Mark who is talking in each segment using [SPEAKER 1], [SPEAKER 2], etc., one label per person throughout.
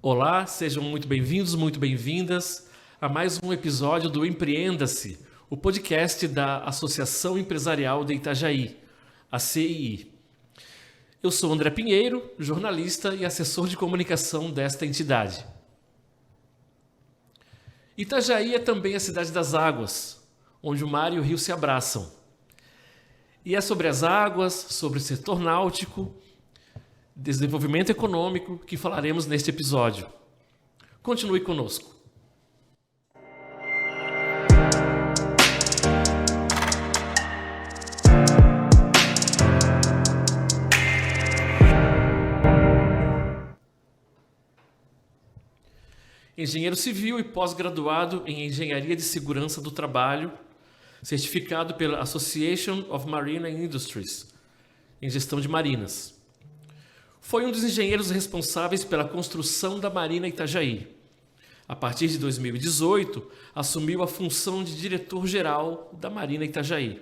[SPEAKER 1] Olá, sejam muito bem-vindos, muito bem-vindas a mais um episódio do Empreenda-se, o podcast da Associação Empresarial de Itajaí, a CII. Eu sou André Pinheiro, jornalista e assessor de comunicação desta entidade. Itajaí é também a cidade das águas, onde o mar e o rio se abraçam. E é sobre as águas, sobre o setor náutico, desenvolvimento econômico que falaremos neste episódio. Continue conosco. Engenheiro civil e pós-graduado em Engenharia de Segurança do Trabalho, certificado pela Association of Marine Industries, em gestão de marinas. Foi um dos engenheiros responsáveis pela construção da Marina Itajaí. A partir de 2018, assumiu a função de diretor-geral da Marina Itajaí.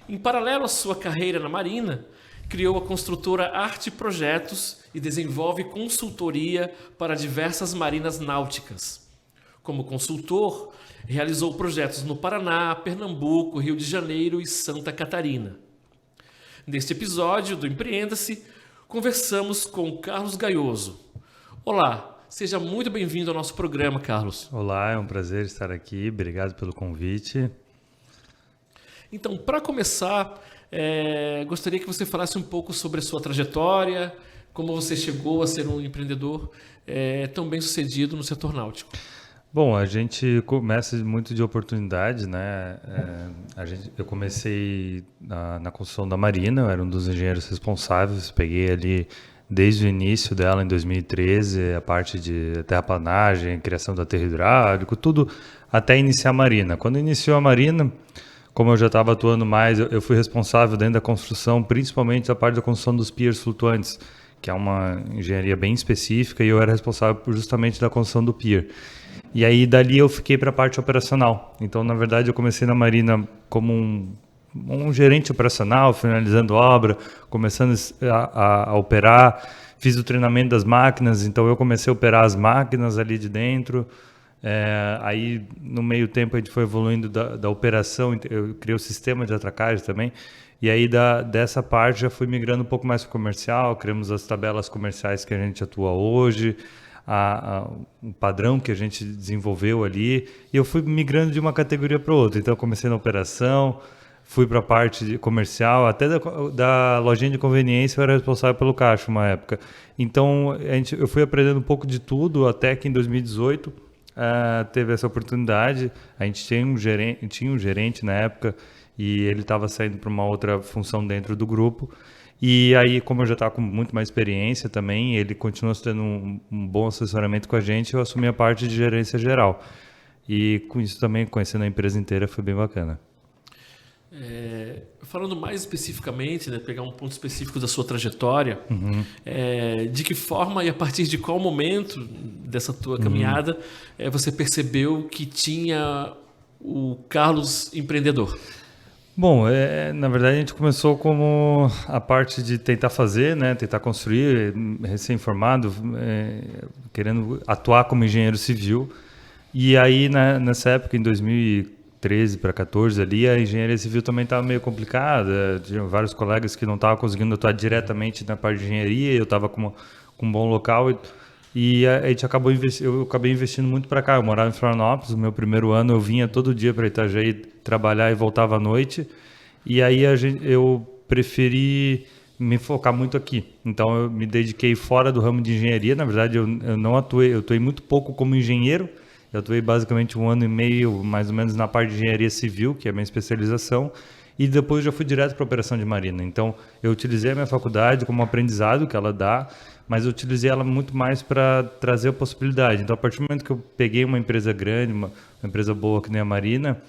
[SPEAKER 1] Em paralelo à sua carreira na Marina, criou a construtora Arte Projetos e desenvolve consultoria para diversas marinas náuticas. Como consultor, realizou projetos no Paraná, Pernambuco, Rio de Janeiro e Santa Catarina. Neste episódio do Empreenda-se, conversamos com Carlos Gaioso. Olá, seja muito bem-vindo ao nosso programa, Carlos.
[SPEAKER 2] Olá, é um prazer estar aqui. Obrigado pelo convite.
[SPEAKER 1] Então, para começar, gostaria que você falasse um pouco sobre a sua trajetória, como você chegou a ser um empreendedor tão bem-sucedido no setor náutico.
[SPEAKER 2] Bom, a gente começa muito de oportunidade, né? Eu comecei na construção da Marina, eu era um dos engenheiros responsáveis, peguei ali desde o início dela, em 2013, a parte de terraplanagem, criação do aterro hidráulico, tudo até iniciar a Marina. Quando iniciou a Marina, como eu já estava atuando mais, eu fui responsável dentro da construção, principalmente da parte da construção dos piers flutuantes, que é uma engenharia bem específica, e eu era responsável justamente da construção do pier. E aí, dali eu fiquei para a parte operacional. Então, na verdade, eu comecei na Marina como um gerente operacional, finalizando obra, começando a operar. Fiz o treinamento das máquinas, então eu comecei a operar as máquinas ali de dentro. Aí, no meio tempo, a gente foi evoluindo da operação. Eu criei o sistema de atracagem também. E aí, dessa parte, já fui migrando um pouco mais para o comercial. Criamos as tabelas comerciais que a gente atua hoje. O padrão que a gente desenvolveu ali, e eu fui migrando de uma categoria para outra. Então eu comecei na operação, fui para a parte comercial, até da lojinha de conveniência eu era responsável pelo caixa uma época. Então eu fui aprendendo um pouco de tudo, até que em 2018 teve essa oportunidade. A gente tinha um gerente na época, e ele estava saindo para uma outra função dentro do grupo. E aí, como eu já estava com muito mais experiência também, ele continuou tendo um bom assessoramento com a gente, eu assumi a parte de gerência geral. E com isso também, conhecendo a empresa inteira, foi bem bacana.
[SPEAKER 1] Falando mais especificamente, né, pegar um ponto específico da sua trajetória, de que forma e a partir de qual momento dessa tua caminhada você percebeu que tinha o Carlos empreendedor?
[SPEAKER 2] Bom, na verdade a gente começou como a parte de tentar fazer, né, tentar construir, recém-formado, querendo atuar como engenheiro civil. E aí nessa época, em 2013 para 2014, ali, a engenharia civil também estava meio complicada. Tinha vários colegas que não estavam conseguindo atuar diretamente na parte de engenharia, eu estava com um bom local. E a gente eu acabei investindo muito para cá. Eu morava em Florianópolis, no meu primeiro ano eu vinha todo dia para Itajaí trabalhar e voltava à noite. E aí eu preferi me focar muito aqui. Então eu me dediquei fora do ramo de engenharia. Na verdade eu não atuei, eu atuei muito pouco como engenheiro. Eu atuei basicamente 1 ano e meio, mais ou menos, na parte de engenharia civil, que é a minha especialização. E depois já fui direto para a operação de marina. Então eu utilizei a minha faculdade como aprendizado que ela dá, mas eu utilizei ela muito mais para trazer a possibilidade. Então, a partir do momento que eu peguei uma empresa grande, uma empresa boa que nem a Marina,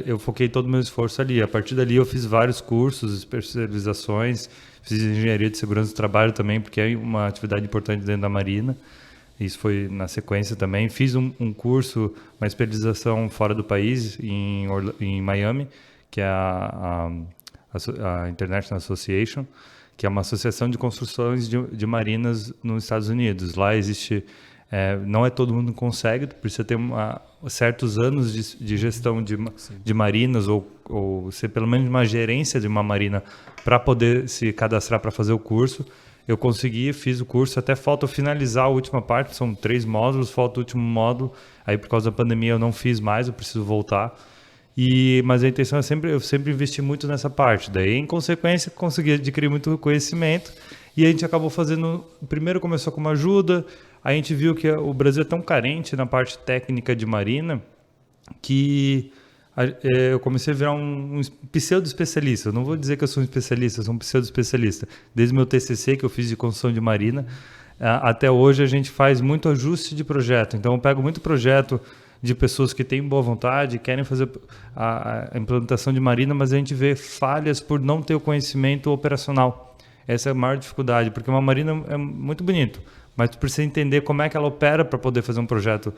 [SPEAKER 2] eu foquei todo o meu esforço ali. A partir dali, eu fiz vários cursos, especializações, fiz engenharia de segurança do trabalho também, porque é uma atividade importante dentro da Marina. Isso foi na sequência também. Fiz um curso, uma especialização fora do país, em Miami, que é a International Association, que é uma associação de construções de marinas nos Estados Unidos. Lá existe Não é todo mundo que consegue, precisa ter certos anos de gestão de marinas ou ser pelo menos uma gerência de uma marina para poder se cadastrar para fazer o curso. Eu consegui, fiz o curso, até falta finalizar a última parte, são 3 módulos, falta o último módulo, aí por causa da pandemia eu não fiz mais, eu preciso voltar. Mas a intenção eu sempre investi muito nessa parte, daí em consequência consegui adquirir muito conhecimento e a gente acabou fazendo, primeiro começou com uma ajuda, a gente viu que o Brasil é tão carente na parte técnica de marina que eu comecei a virar um pseudo-especialista. Eu não vou dizer que eu sou um especialista, eu sou um pseudo-especialista. Desde o meu TCC, que eu fiz de construção de marina, até hoje a gente faz muito ajuste de projeto. Então eu pego muito projeto de pessoas que têm boa vontade, querem fazer a implantação de marina, mas a gente vê falhas por não ter o conhecimento operacional. Essa é a maior dificuldade, porque uma marina é muito bonito, mas tu precisa entender como é que ela opera para poder fazer um projeto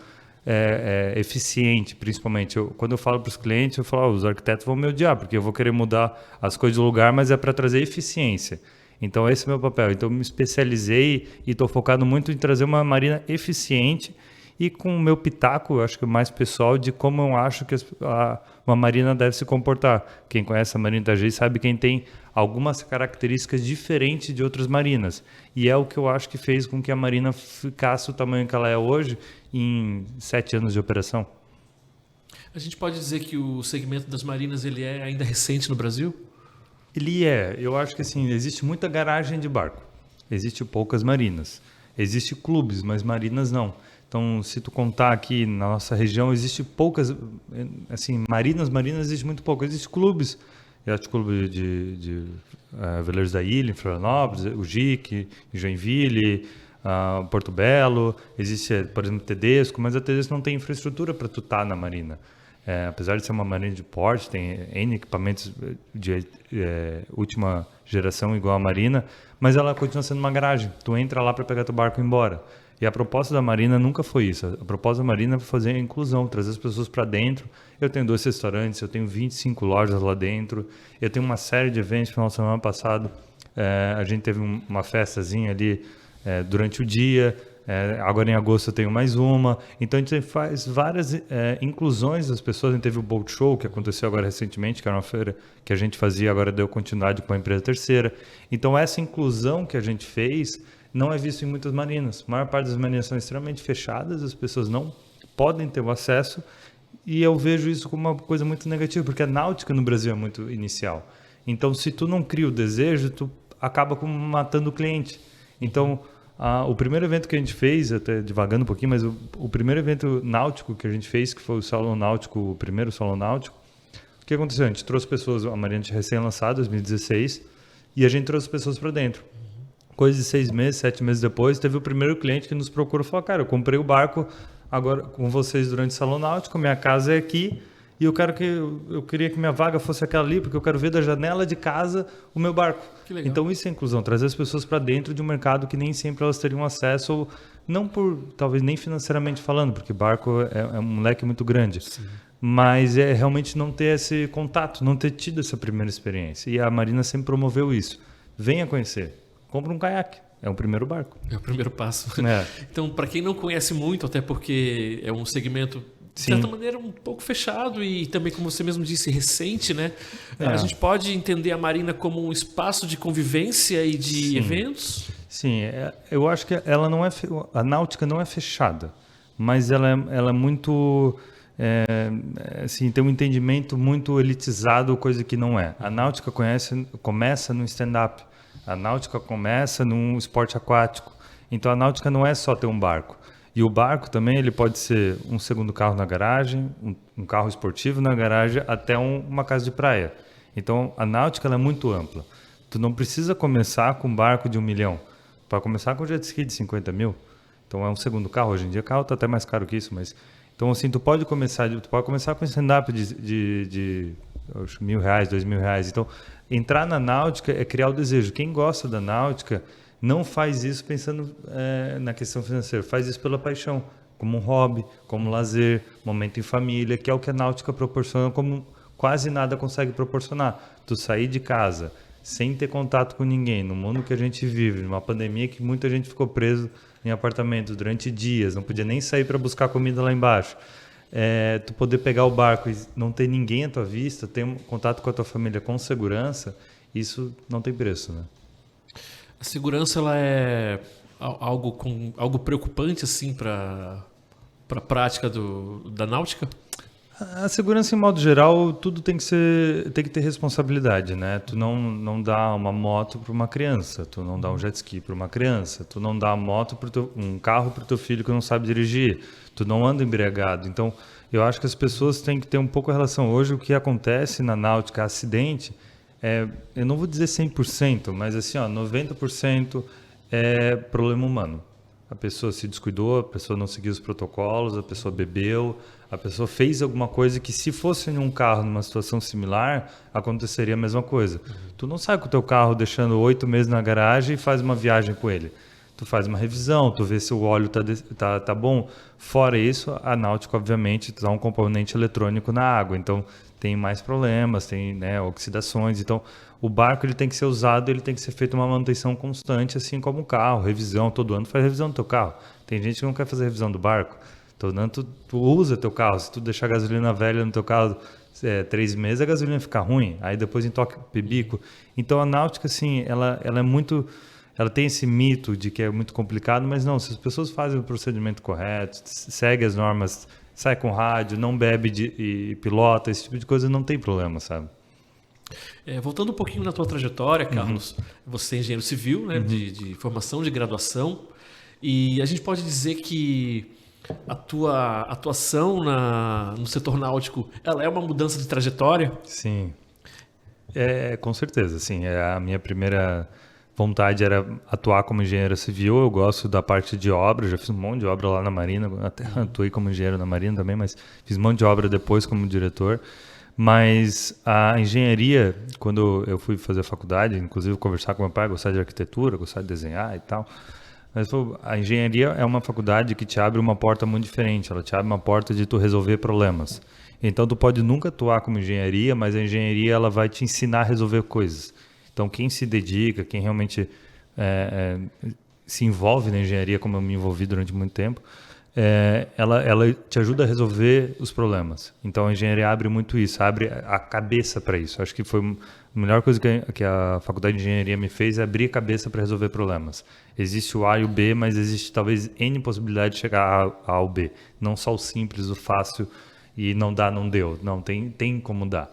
[SPEAKER 2] eficiente, principalmente. Quando eu falo para os clientes, eu falo, os arquitetos vão me odiar, porque eu vou querer mudar as coisas do lugar, mas é para trazer eficiência. Então esse é o meu papel. Então eu me especializei e estou focado muito em trazer uma marina eficiente e com o meu pitaco, eu acho que mais pessoal, de como eu acho que uma marina deve se comportar. Quem conhece a Marina Itajaí sabe quem tem algumas características diferentes de outras marinas. E é o que eu acho que fez com que a marina ficasse o tamanho que ela é hoje em 7 anos de operação.
[SPEAKER 1] A gente pode dizer que o segmento das marinas ele é ainda recente no Brasil?
[SPEAKER 2] Eu acho que assim, existe muita garagem de barco, existe poucas marinas, existe clubes, mas marinas não. Então, se tu contar aqui na nossa região, existe poucas, assim, marinas existe muito pouco. Existe clubes, Yacht Clube de Veleiros da Ilha, em Florianópolis, o JIC, em Joinville, Porto Belo, existe, por exemplo, Tedesco, mas a Tedesco não tem infraestrutura para tu estar na marina. Apesar de ser uma marina de porte, tem N equipamentos de última geração igual a marina, mas ela continua sendo uma garagem. Tu entra lá para pegar teu barco e ir embora. E a proposta da marina nunca foi isso. A proposta da marina foi fazer a inclusão, trazer as pessoas para dentro. Eu tenho 2 restaurantes, eu tenho 25 lojas lá dentro, eu tenho uma série de eventos. No final de semana passado, a gente teve uma festazinha ali durante o dia. Agora em agosto eu tenho mais uma. Então a gente faz várias inclusões das pessoas. A gente teve o Boat Show, que aconteceu agora recentemente, que era uma feira que a gente fazia, agora deu continuidade com a empresa terceira. Então essa inclusão que a gente fez não é visto em muitas marinas. A maior parte das marinas são extremamente fechadas, as pessoas não podem ter o acesso, e eu vejo isso como uma coisa muito negativa, porque a náutica no Brasil é muito inicial. Então, se tu não cria o desejo, tu acaba como matando o cliente. Então, o primeiro evento que a gente fez, até divagando um pouquinho, mas o primeiro evento náutico que a gente fez, que foi o Salão Náutico, o primeiro Salão Náutico, o que aconteceu? A gente trouxe pessoas, a marina tinha recém-lançado, 2016, e a gente trouxe pessoas para dentro. Coisa de 6 meses, 7 meses depois, teve o primeiro cliente que nos procurou e falou, cara, eu comprei o barco agora com vocês durante o Salão Náutico, minha casa é aqui e eu queria que minha vaga fosse aquela ali, porque eu quero ver da janela de casa o meu barco. Que legal. Então isso é inclusão, trazer as pessoas para dentro de um mercado que nem sempre elas teriam acesso, ou não por, talvez nem financeiramente falando, porque barco é um leque muito grande. Sim. Mas é realmente não ter esse contato, não ter tido essa primeira experiência. E a Marina sempre promoveu isso. Venha conhecer. Compra um caiaque, é o primeiro barco. É o primeiro passo. Então, para quem não conhece muito, até porque é um segmento, de certa maneira, um pouco fechado e também, como você mesmo disse, recente, né? A gente pode entender a marina como um espaço de convivência e de eventos? Sim, eu acho que ela não é a náutica não é fechada, mas ela é muito... assim, tem um entendimento muito elitizado, coisa que não é. A náutica começa no stand-up. A náutica começa num esporte aquático. Então a náutica não é só ter um barco. E o barco também ele pode ser um segundo carro na garagem, um carro esportivo na garagem, até uma casa de praia. Então a náutica ela é muito ampla. Tu não precisa começar com um barco de 1 milhão. Para começar com um jet ski de 50 mil. Então é um segundo carro. Hoje em dia o carro está até mais caro que isso. Mas... Então assim, tu pode começar com stand-up de R$1.000, R$2.000. Então, entrar na náutica é criar o desejo. Quem gosta da náutica não faz isso pensando na questão financeira, faz isso pela paixão, como um hobby, como um lazer, momento em família, que é o que a náutica proporciona, como quase nada consegue proporcionar. Tu sair de casa sem ter contato com ninguém, no mundo que a gente vive, numa pandemia que muita gente ficou preso em apartamentos durante dias, não podia nem sair para buscar comida lá embaixo. Tu poder pegar o barco e não ter ninguém à tua vista, ter um contato com a tua família com segurança, isso não tem preço, né?
[SPEAKER 1] A segurança ela é algo preocupante assim para a prática da náutica?
[SPEAKER 2] A segurança, em modo geral, tudo tem que ter responsabilidade, né? Tu não dá uma moto para uma criança, tu não dá um jet ski para uma criança, tu não dá um carro para o teu filho que não sabe dirigir, tu não anda embriagado. Então, eu acho que as pessoas têm que ter um pouco a relação. Hoje, o que acontece na náutica, acidente, eu não vou dizer 100%, mas assim, 90% é problema humano. A pessoa se descuidou, a pessoa não seguiu os protocolos, a pessoa bebeu, a pessoa fez alguma coisa que, se fosse em um carro numa situação similar, aconteceria a mesma coisa. Tu não sai com o teu carro deixando 8 meses na garagem e faz uma viagem com ele. Tu faz uma revisão, tu vê se o óleo tá bom. Fora isso, a náutica, obviamente, dá um componente eletrônico na água, então tem mais problemas, tem, né, oxidações. Então, o barco ele tem que ser usado, ele tem que ser feito uma manutenção constante, assim como o carro, revisão, todo ano faz revisão do teu carro. Tem gente que não quer fazer revisão do barco, todo ano tu usa teu carro. Se tu deixar gasolina velha no teu carro 3 meses, a gasolina fica ruim, aí depois entope bico. Então a náutica, assim, ela é muito... Ela tem esse mito de que é muito complicado, mas não, se as pessoas fazem o procedimento correto, seguem as normas, sai com rádio, não bebe e pilota, esse tipo de coisa, não tem problema, sabe?
[SPEAKER 1] Voltando um pouquinho na tua trajetória, Carlos, você é engenheiro civil, né, de formação, de graduação, e a gente pode dizer que a tua atuação no setor náutico, ela é uma mudança de trajetória?
[SPEAKER 2] Sim, com certeza, sim. A minha primeira vontade era atuar como engenheiro civil. Eu gosto da parte de obra, já fiz um monte de obra lá na Marina, até atuei como engenheiro na Marina também, mas fiz um monte de obra depois como diretor. Mas a engenharia, quando eu fui fazer a faculdade, inclusive conversar com meu pai, gostar de arquitetura, gostar de desenhar e tal, mas a engenharia é uma faculdade que te abre uma porta muito diferente, ela te abre uma porta de tu resolver problemas. Então tu pode nunca atuar como engenharia, mas a engenharia ela vai te ensinar a resolver coisas. Então quem se dedica, quem realmente se envolve na engenharia, como eu me envolvi durante muito tempo, ela te ajuda a resolver os problemas. Então a engenharia abre muito isso, abre a cabeça para isso. Acho que foi a melhor coisa que a faculdade de engenharia me fez, é abrir a cabeça para resolver problemas. Existe o A e o B, mas existe talvez N possibilidade de chegar A ao B. Não só o simples, o fácil e não dá, não deu. Não, tem como dar.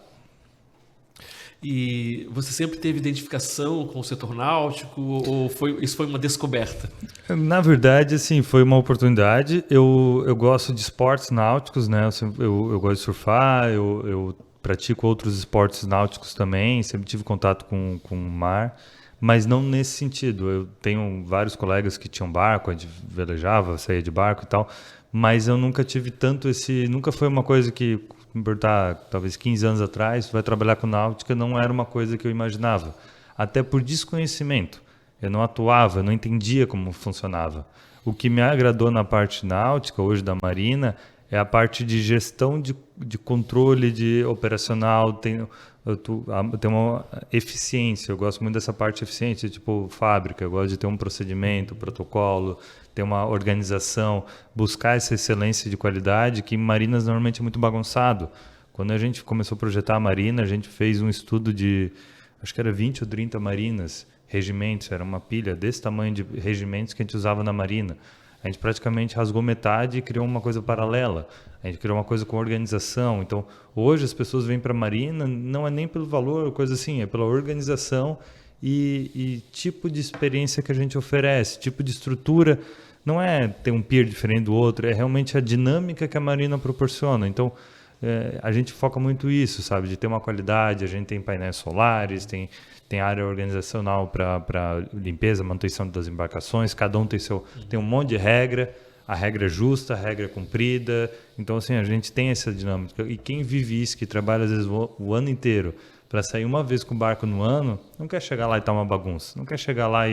[SPEAKER 1] E você sempre teve identificação com o setor náutico ou isso foi uma descoberta?
[SPEAKER 2] Na verdade, assim, foi uma oportunidade. Eu gosto de esportes náuticos, né? Eu gosto de surfar, eu pratico outros esportes náuticos também, sempre tive contato com o mar, mas não nesse sentido. Eu tenho vários colegas que tinham barco, a gente velejava, saía de barco e tal, mas eu nunca tive tanto nunca foi uma coisa que, me perguntar, talvez 15 anos atrás, vai trabalhar com náutica, não era uma coisa que eu imaginava. Até por desconhecimento. Eu não atuava, eu não entendia como funcionava. O que me agradou na parte náutica, hoje da Marina, é a parte de gestão de controle de operacional, tem uma eficiência. Eu gosto muito dessa parte eficiente, tipo fábrica. Eu gosto de ter um procedimento, protocolo, ter uma organização, buscar essa excelência de qualidade que em marinas normalmente é muito bagunçado. Quando a gente começou a projetar a marina, a gente fez um estudo de, acho que era 20 ou 30 marinas, regimentos, era uma pilha desse tamanho de regimentos que a gente usava na marina. A gente praticamente rasgou metade e criou uma coisa paralela. A gente criou uma coisa com organização. Então, hoje as pessoas vêm para a Marina, não é nem pelo valor, coisa assim, é pela organização e tipo de experiência que a gente oferece, tipo de estrutura. Não é ter um pier diferente do outro, é realmente a dinâmica que a Marina proporciona. Então, a gente foca muito isso, sabe? De ter uma qualidade, a gente tem painéis solares, tem área organizacional para limpeza, manutenção das embarcações, cada um tem um monte de regra, a regra é justa, a regra é cumprida. Então, assim, a gente tem essa dinâmica. E quem vive isso, que trabalha às vezes o ano inteiro, para sair uma vez com o barco no ano, não quer chegar lá e estar uma bagunça, não quer chegar lá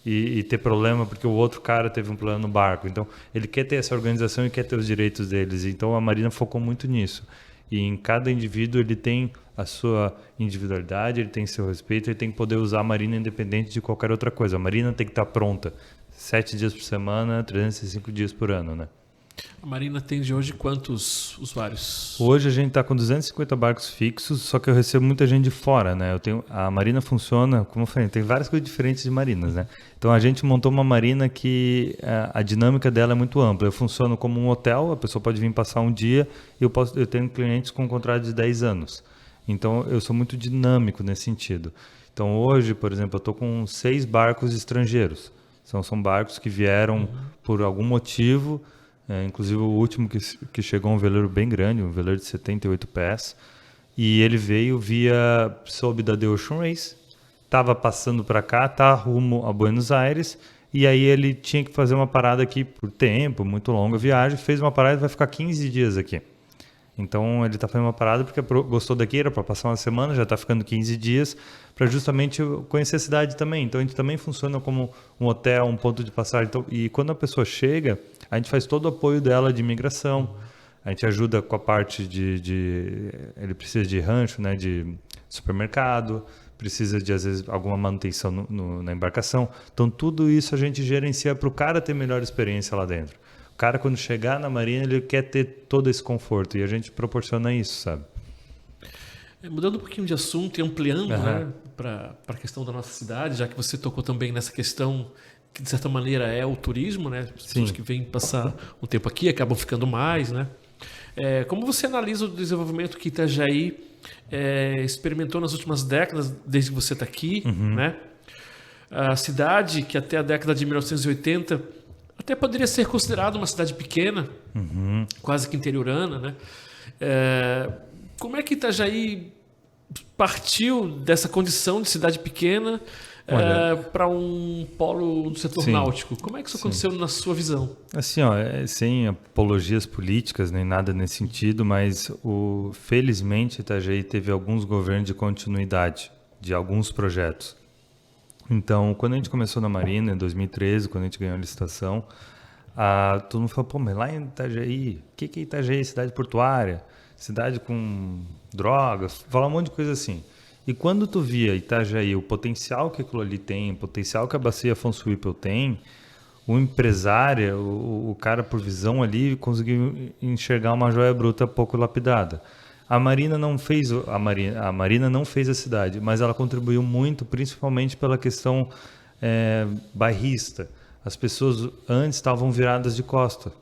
[SPEAKER 2] e ter problema porque o outro cara teve um problema no barco. Então, ele quer ter essa organização e quer ter os direitos deles. Então, a Marina focou muito nisso. E em cada indivíduo ele tem a sua individualidade, ele tem seu respeito, ele tem que poder usar a Marina independente de qualquer outra coisa. A Marina tem que estar pronta. 7 dias por semana, 365 dias por ano, né?
[SPEAKER 1] A Marina atende hoje quantos usuários?
[SPEAKER 2] Hoje a gente está com 250 barcos fixos, só que eu recebo muita gente de fora, né? A marina funciona, como eu falei, tem várias coisas diferentes de marinas, né? Então a gente montou uma marina que a dinâmica dela é muito ampla. Eu funciono como um hotel, a pessoa pode vir passar um dia e eu tenho clientes com contrato de 10 anos. Então eu sou muito dinâmico nesse sentido. Então hoje, por exemplo, eu estou com 6 barcos estrangeiros. São barcos que vieram por algum motivo. Inclusive o último que chegou um veleiro bem grande, um veleiro de 78 pés, e ele veio soube da The Ocean Race, estava passando para cá, tá rumo a Buenos Aires, e aí ele tinha que fazer uma parada aqui por tempo, muito longa viagem, fez uma parada e vai ficar 15 dias aqui. Então ele está fazendo uma parada porque gostou daqui, era para passar uma semana, já está ficando 15 dias, para justamente conhecer a cidade também. Então a gente também funciona como um hotel, um ponto de passagem. Então, e quando a pessoa chega, a gente faz todo o apoio dela de imigração, a gente ajuda com a parte ele precisa de rancho, né, de supermercado, precisa de, às vezes, alguma manutenção na embarcação. Então tudo isso a gente gerencia para o cara ter melhor experiência lá dentro. O cara, quando chegar na marina, ele quer ter todo esse conforto e a gente proporciona isso, sabe?
[SPEAKER 1] Mudando um pouquinho de assunto e ampliando, né, para a questão da nossa cidade, já que você tocou também nessa questão que, de certa maneira, é o turismo, né? As pessoas que vêm passar um tempo aqui acabam ficando mais, né? Como você analisa o desenvolvimento que Itajaí experimentou nas últimas décadas, desde que você está aqui, né? A cidade, que até a década de 1980 até poderia ser considerada uma cidade pequena, quase que interiorana, né? Como é que Itajaí partiu dessa condição de cidade pequena para um polo do setor náutico? Como é que isso aconteceu na sua visão?
[SPEAKER 2] Assim, sem apologias políticas nem nada nesse sentido, mas felizmente Itajaí teve alguns governos de continuidade de alguns projetos. Então, quando a gente começou na Marina, em 2013, quando a gente ganhou a licitação, todo mundo falou, pô, mas lá em Itajaí, o que é Itajaí? Cidade portuária, cidade com drogas, falar um monte de coisa assim. E quando tu via Itajaí, o potencial que aquilo ali tem, o potencial que a bacia Afonso Whipple tem, o empresário, o cara por visão ali, conseguiu enxergar uma joia bruta pouco lapidada. A Marina não fez a Marina não fez a cidade, mas ela contribuiu muito, principalmente pela questão bairrista. As pessoas antes estavam viradas de costa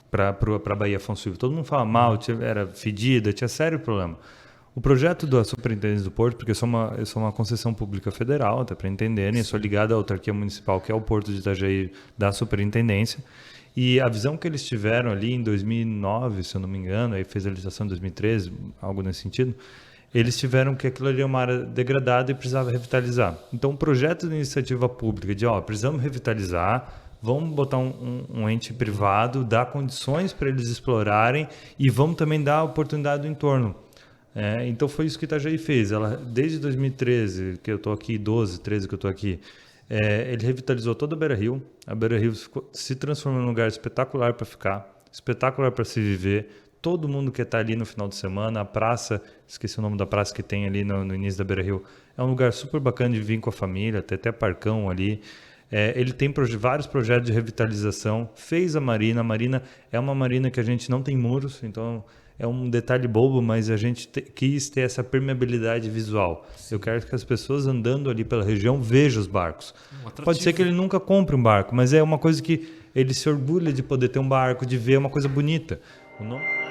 [SPEAKER 2] para a Baía Afonso Whipple. Todo mundo fala mal, era fedida, tinha sério problema. O projeto da Superintendência do Porto, porque eu sou uma concessão pública federal, até para entenderem, eu sou ligado à autarquia municipal, que é o Porto de Itajaí, da Superintendência. E a visão que eles tiveram ali em 2009, se eu não me engano, aí fez a licitação em 2013, algo nesse sentido, eles tiveram que aquilo ali é uma área degradada e precisava revitalizar. Então, o projeto de iniciativa pública de, precisamos revitalizar, vamos botar um ente privado, dar condições para eles explorarem e vamos também dar oportunidade do entorno. Então, foi isso que Itajaí fez. Ela, desde 2013, que eu estou aqui, 13 que eu estou aqui, ele revitalizou toda a Beira-Rio. A Beira-Rio se transformou num lugar espetacular para ficar, espetacular para se viver. Todo mundo que está ali no final de semana, a praça, esqueci o nome da praça que tem ali no início da Beira-Rio, é um lugar super bacana de vir com a família, tem até parcão ali. Ele tem vários projetos de revitalização, fez a Marina é uma marina que a gente não tem muros, então é um detalhe bobo, mas a gente quis ter essa permeabilidade visual. Eu quero que as pessoas andando ali pela região vejam os barcos. Pode ser que ele nunca compre um barco, mas é uma coisa que ele se orgulha de poder ter um barco, de ver uma coisa bonita. O nome...